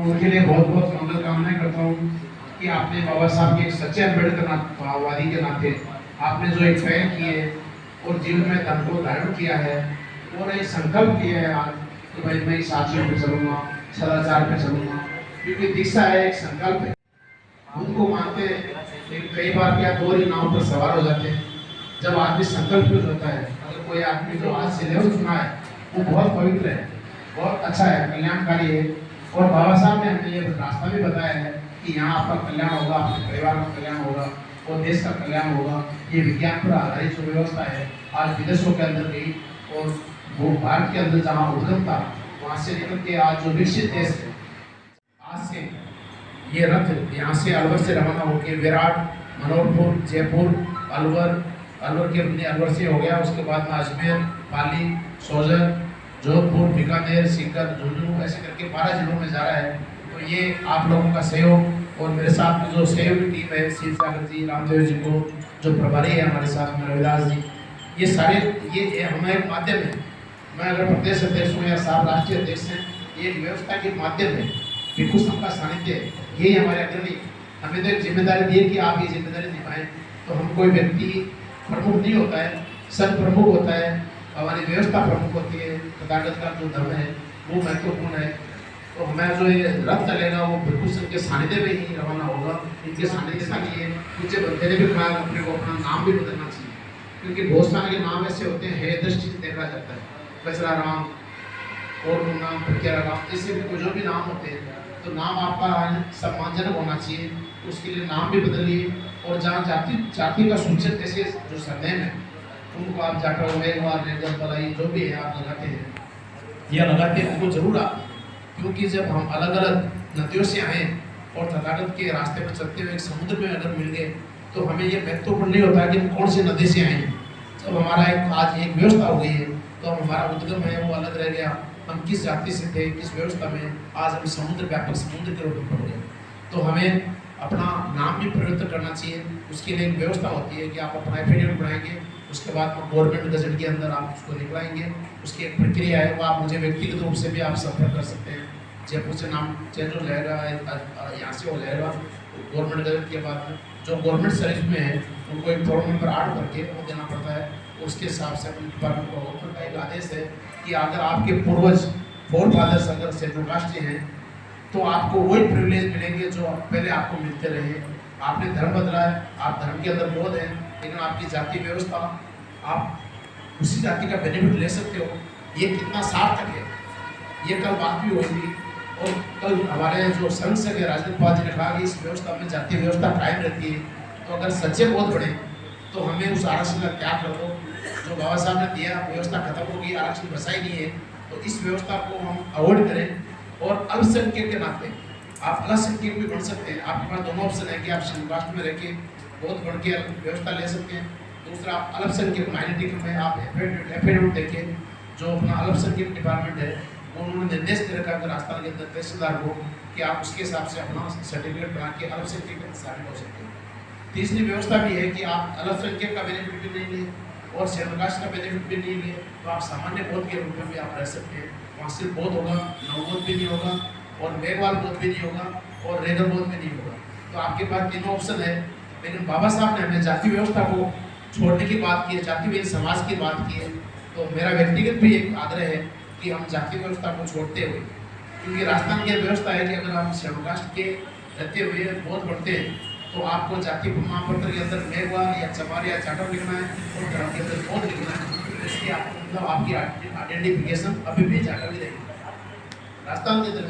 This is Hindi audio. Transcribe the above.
उनके लिए बहुत बहुत मंगल कामनाएं करता हूँ कि आपने बाबा साहब के एक सच्चे अम्बेडकर वादी के नाते आपने जो एक पहल की है और जीवन में धर्म को धारण किया है और एक संकल्प किया है आज कि भाई मैं इस आचरण पे चलूंगा, सदाचार पे चलूंगा, क्योंकि दीक्षा है, एक संकल्प है। उनको मानते लेकिन कई बार क्या दो ही नाव पर सवार हो जाते हैं। जब आदमी संकल्प होता है, अगर कोई आदमी जो आज से लेवल चुना है वो बहुत पवित्र है, बहुत अच्छा है, कल्याणकारी है। और बाबा साहब ने हमें ये रास्ता भी बताया है कि यहाँ आपका कल्याण होगा, आपके परिवार का कल्याण होगा और देश का कल्याण होगा। ये विज्ञान पर आधारित जो व्यवस्था है आज विदेशों के अंदर गई और वो भारत के अंदर जहाँ उद्गम था वहाँ से निकल के आज जो विकसित देश है, आज से ये रथ यहाँ से अलवर से रवाना होकर विराट, मनोहरपुर, जयपुर, अलवर के अपने अलवर से हो गया। उसके बाद में अजमेर, पाली, सोजर, जोधपुर, बीकानेर, सीकर, झुंझुनू ऐसे करके 12 जिलों में जा रहा है। तो ये आप लोगों का सहयोग और मेरे साथ में जो सहयोगी टीम है, शिव सागर जी, रामदेव जी को जो प्रभारी है हमारे साथ में रविदास जी, ये सारे ये हमारे एक माध्यम है। मैं अगर प्रदेश अध्यक्ष हूँ या साहब राष्ट्रीय अध्यक्ष हैं, ये एक व्यवस्था के माध्यम है। भिक्षु संघ का सानिध्य है, यही हमारे अग्रणी हमें तो एक जिम्मेदारी दी है कि आप ये जिम्मेदारी निभाएं। तो हम कोई व्यक्ति प्रमुख नहीं होता है, संघ प्रमुख होता है, हमारी व्यवस्था प्रमुख होती है। तथागत का जो धर्म है वो महत्वपूर्ण है। तो हमें जो ये रथ चलेगा वो भिक्षु संघ के सानिध्य में ही रवाना होगा। इनके सानिध्य के लिए मुझे बंदे ने भी कहा अपने को अपना नाम भी बदलना चाहिए, क्योंकि बहुत सारे के नाम ऐसे होते हैं दृष्टि से देखा जाता है, कचरा राम और नाम प्रक्रिया राम, ऐसे भी जो भी नाम होते हैं तो नाम आपका सम्मानजनक होना चाहिए। उसके लिए नाम भी बदलिए और जहाँ जाति का सूचक जैसे जो सरनेम है उनको आप जाकर उम्मीदवार रेगल बलाई जो भी है आप लगाते हैं या लगाते हैं उनको जरूर आप, क्योंकि जब हम अलग अलग नदियों से आए और तथागत के रास्ते पर चलते हुए एक समुद्र में अगर मिल गए तो हमें ये महत्वपूर्ण नहीं होता कि हम कौन सी नदी से आए हैं। जब हमारा आज एक व्यवस्था हो गई है तो हमारा उद्गम है वो अलग रह गया, हम किस जाति से थे, किस व्यवस्था में, आज हम समुद्र व्यापक समुद्र के रूप में पड़ गए। तो हमें अपना नाम भी परिवर्तन करना चाहिए। उसके लिए एक व्यवस्था होती है कि आप अपना एफिडेविट बनाएंगे, उसके बाद गवर्नमेंट गजट के अंदर आप उसको निकलाएंगे। उसकी एक प्रक्रिया है, वो आप मुझे व्यक्तिगत रूप से भी आप संपर्क कर सकते हैं। जयपुर से नाम चेंज हो जाएगा, यहाँ से हो जाएगा गवर्नमेंट गजट के बाद जो गवर्नमेंट सर्विस में है उनको एक फॉर्म नंबर 8 करके वो देना पड़ता है। उसके हिसाब से अपने डिपार्टमेंट का एक आदेश है कि अगर आपके पूर्वज फोर फादर्स अगर शेड्यूल कास्ट के हैं तो आपको वही प्रिविलेज मिलेंगे जो पहले आपको मिलते रहे। आपने धर्म बदला है, आप धर्म के अंदर बौद्ध हैं, लेकिन आपकी जाति व्यवस्था आप उसी जाति का बेनिफिट ले सकते हो। ये कितना सार्थक है, ये कल बात भी होगी। और कल हमारे जो संघ से राजनीतिक पार्टी ने कहा कि इस व्यवस्था में जातीय व्यवस्था कायम रहती है, तो अगर सच्चे बौद्ध बने तो हमें उस आरक्षण का त्याग कर दो जो बाबा साहब ने दिया। व्यवस्था खत्म होगी, आरक्षण बसा ही नहीं है, तो इस व्यवस्था को हम अवॉइड करें। और अल्पसंख्यक के नाते आप अल्पसंख्यक भी बन सकते हैं। आपके पास दोनों ऑप्शन है कि आप संघ राष्ट्र में रह के बौद्ध बन के व्यवस्था ले सकते हैं। दूसरा, आप अल्पसंख्यक माइनॉरिटी में आप एफिडेविट देके जो अपना अल्पसंख्यक डिपार्टमेंट है उन्होंने निर्देश दे रखा है राजस्थान के अंदर तहसीलदार को कि आप उसके हिसाब से अपना सर्टिफिकेट बना के अल्पसंख्यक में शामिल हो सकते हैं। तीसरी व्यवस्था भी है कि आप अल्पसंख्यक का बेनिफिट भी नहीं लें और शेड्यूल कास्ट का बेनिफिट भी नहीं लें, तो आप सामान्य बौद्ध के रूप में भी आप रह सकते हैं। वहाँ सिर्फ बौद्ध होगा, नवबौद्ध भी नहीं होगा और मेघवाल बौद्ध भी नहीं होगा और रेगल बौद्ध भी नहीं होगा। तो आपके पास तीनों ऑप्शन है। लेकिन बाबा साहब ने हमें जाति व्यवस्था को छोड़ने की बात की है, जाति विहीन समाज की बात की है। तो मेरा व्यक्तिगत भी एक आग्रह है कि हम जाति व्यवस्था को छोड़ते हुए, क्योंकि राजस्थान की व्यवस्था है कि अगर हम शेड्यूल कास्ट के रहते हुए बौद्ध बनते हैं तो आपको जाति प्रमाण पत्र के अंदर मेघवाल या चमार या चाटर लिखना है और धर्म के अंदर बौद्ध लिखना है। इसलिए आपको मतलब आपकी आइडेंटिफिकेशन अभी भी जाकर भी रहेगी। राजस्थान के अंदर